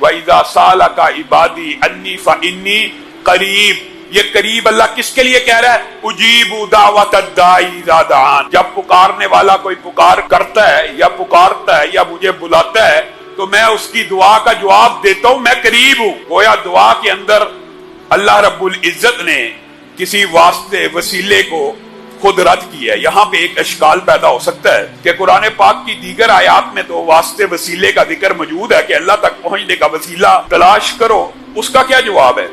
وَإِذَا سَأَلَكَ عِبَادِي أَنِّي فَإِنِّي قَرِيبٌ، یہ قریب اللہ کس کے لیے کہہ رہا ہے؟ اجیب دعوت الداعی اذا دعان، جب پکارنے والا کوئی پکار کرتا ہے یا پکارتا ہے یا مجھے بلاتا ہے تو میں اس کی دعا کا جواب دیتا ہوں، میں قریب ہوں۔ گویا دعا کے اندر اللہ رب العزت نے کسی واسطے وسیلے کو خود رد کیا ہے۔ یہاں پہ ایک اشکال پیدا ہو سکتا ہے کہ قرآن پاک کی دیگر آیات میں تو واسطے وسیلے کا ذکر موجود ہے کہ اللہ تک پہنچنے کا وسیلہ تلاش کرو، اس کا کیا جواب ہے؟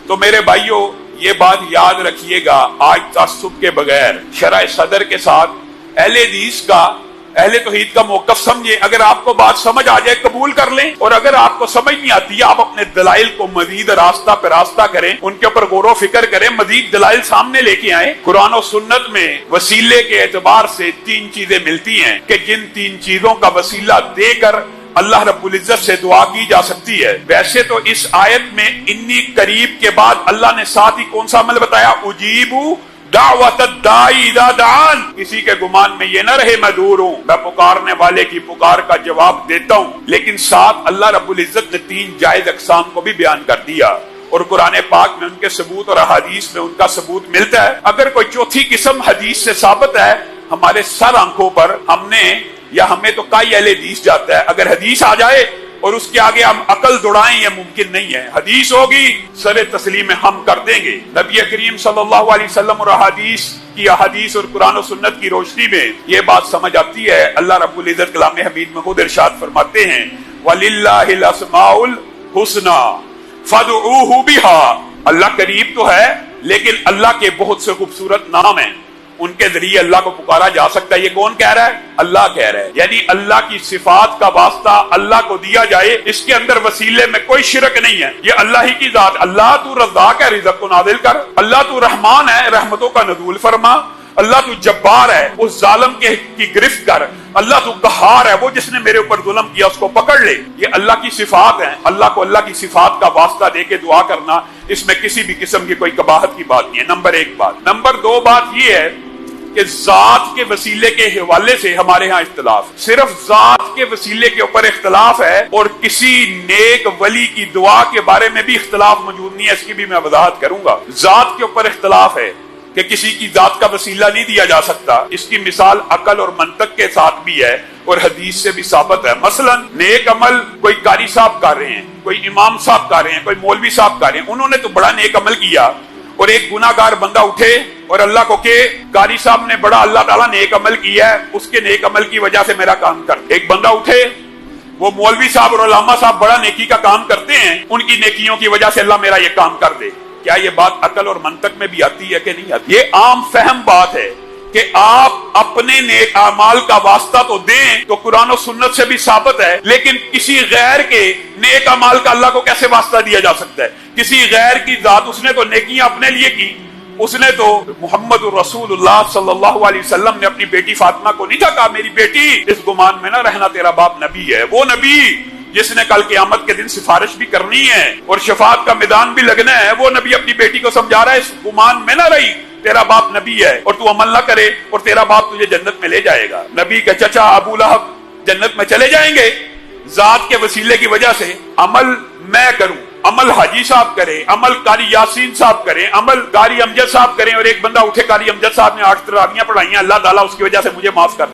تو میرے بھائیوں یہ بات یاد رکھیے گا، آج تعصب کے بغیر شرح صدر کے ساتھ اہل حدیث کا، اہل توحید کا موقف سمجھے۔ اگر آپ کو بات سمجھ آ جائے قبول کر لیں، اور اگر آپ کو سمجھ نہیں آتی آپ اپنے دلائل کو مزید راستہ پہ راستہ کریں، ان کے اوپر غور و فکر کریں، مزید دلائل سامنے لے کے آئیں۔ قرآن و سنت میں وسیلے کے اعتبار سے تین چیزیں ملتی ہیں کہ جن تین چیزوں کا وسیلہ دے کر اللہ رب العزت سے دعا کی جا سکتی ہے۔ ویسے تو اس آیت میں انی قریب کے بعد اللہ نے ساتھ ہی کون سا عمل بتایا؟ اجیب دعوت الداعی اذا دعان، کسی کے گمان میں یہ نہ رہے میں دور ہوں، میں پکارنے والے کی پکار کا جواب دیتا ہوں۔ لیکن ساتھ اللہ رب العزت نے تین جائز اقسام کو بھی بیان کر دیا، اور قرآن پاک میں ان کے ثبوت اور احادیث میں ان کا ثبوت ملتا ہے۔ اگر کوئی چوتھی قسم حدیث سے ثابت ہے، ہمارے سر آنکھوں پر ہم نے یا ہمیں تو کئی اہل حدیث جاتا ہے، اگر حدیث آ جائے اور اس کے آگے ہم عقل دوڑائیں یہ ممکن نہیں ہے۔ حدیث ہوگی سر تسلیم ہم کر دیں گے۔ نبی کریم صلی اللہ علیہ وسلم اور احادیث اور قرآن و سنت کی روشنی میں یہ بات سمجھ آتی ہے۔ اللہ رب العزت کلام حمید میں خود ارشاد فرماتے ہیں وَلِلَّهِ الْأَسْمَاءُ الْحُسْنَى فَادْعُوهُ بِهَا، اللہ قریب تو ہے لیکن اللہ کے بہت سے خوبصورت نام ہیں، ان کے ذریعے اللہ کو پکارا جا سکتا ہے۔ یہ کون کہہ رہا ہے؟ اللہ کہہ رہا ہے۔ یعنی اللہ کی صفات کا واسطہ اللہ کو دیا جائے، اس کے اندر وسیلے میں کوئی شرک نہیں ہے، یہ اللہ ہی کی ذات۔ اللہ تو رزاق ہے، رزق کو نازل کر، اللہ تو رحمان ہے، رحمتوں کا نزول فرما، اللہ تو جبار ہے، اس ظالم کی گرفت کر، اللہ تو قہار ہے، وہ جس نے میرے اوپر ظلم کیا اس کو پکڑ لے۔ یہ اللہ کی صفات ہیں، اللہ کو اللہ کی صفات کا واسطہ دے کے دعا کرنا، اس میں کسی بھی قسم کی کوئی قباحت کی بات نہیں ہے۔ نمبر ایک بات۔ نمبر دو بات یہ ہے کہ ذات کے وسیلے کے حوالے سے ہمارے ہاں اختلاف، صرف ذات کے وسیلے کے اوپر اختلاف ہے، اور کسی نیک ولی کی دعا کے بارے میں بھی اختلاف موجود نہیں ہے، اس کی بھی میں وضاحت کروں گا۔ ذات کے اوپر اختلاف ہے کہ کسی کی ذات کا وسیلہ نہیں دیا جا سکتا، اس کی مثال عقل اور منطق کے ساتھ بھی ہے اور حدیث سے بھی ثابت ہے۔ مثلا نیک عمل کوئی قاری صاحب کر رہے ہیں، کوئی امام صاحب کر رہے ہیں، کوئی مولوی صاحب کر رہے ہیں، انہوں نے تو بڑا نیک عمل کیا، اور ایک گناہگار بندہ اٹھے اور اللہ کو کہ قاری صاحب نے بڑا اللہ تعالیٰ نیک عمل کیا ہے، اس کے نیک عمل کی وجہ سے میرا کام کر۔ ایک بندہ اٹھے، وہ مولوی صاحب اور علامہ صاحب بڑا نیکی کا کام کرتے ہیں، ان کی نیکیوں کی وجہ سے اللہ میرا یہ کام کر دے۔ کیا یہ بات عقل اور منطق میں بھی آتی ہے کہ نہیں آتی؟ یہ عام فہم بات ہے کہ آپ اپنے نیک اعمال کا واسطہ تو دیں، تو قرآن و سنت سے بھی ثابت ہے، لیکن کسی غیر کے نیک اعمال کا اللہ کو کیسے واسطہ دیا جا سکتا ہے؟ کسی غیر کی ذات، اس نے تو نیکیاں اپنے لیے کی، اس نے تو محمد رسول اللہ صلی اللہ علیہ وسلم نے اپنی بیٹی فاطمہ کو نہیں کہا میری بیٹی اس گمان میں نہ رہنا تیرا باپ نبی ہے۔ وہ نبی جس نے کل قیامت کے دن سفارش بھی کرنی ہے اور شفاعت کا میدان بھی لگنا ہے، وہ نبی اپنی بیٹی کو سمجھا رہا ہے اس گمان میں نہ رہی، تیرا باپ نبی ہے اور تو عمل نہ کرے اور تیرا باپ تجھے جنت میں لے جائے گا۔ نبی کا چچا ابو لہب جنت میں چلے جائیں گے ذات کے وسیلے کی وجہ سے۔ عمل میں کروں، عمل حاجی صاحب کرے، عمل قاری یاسین صاحب کریں، عمل قاری امجد صاحب کریں، اور ایک بندہ اٹھے قاری امجد صاحب نے 8 تراویحیں پڑھائی ہیں، اللہ تعالیٰ اس کی وجہ سے مجھے معاف کر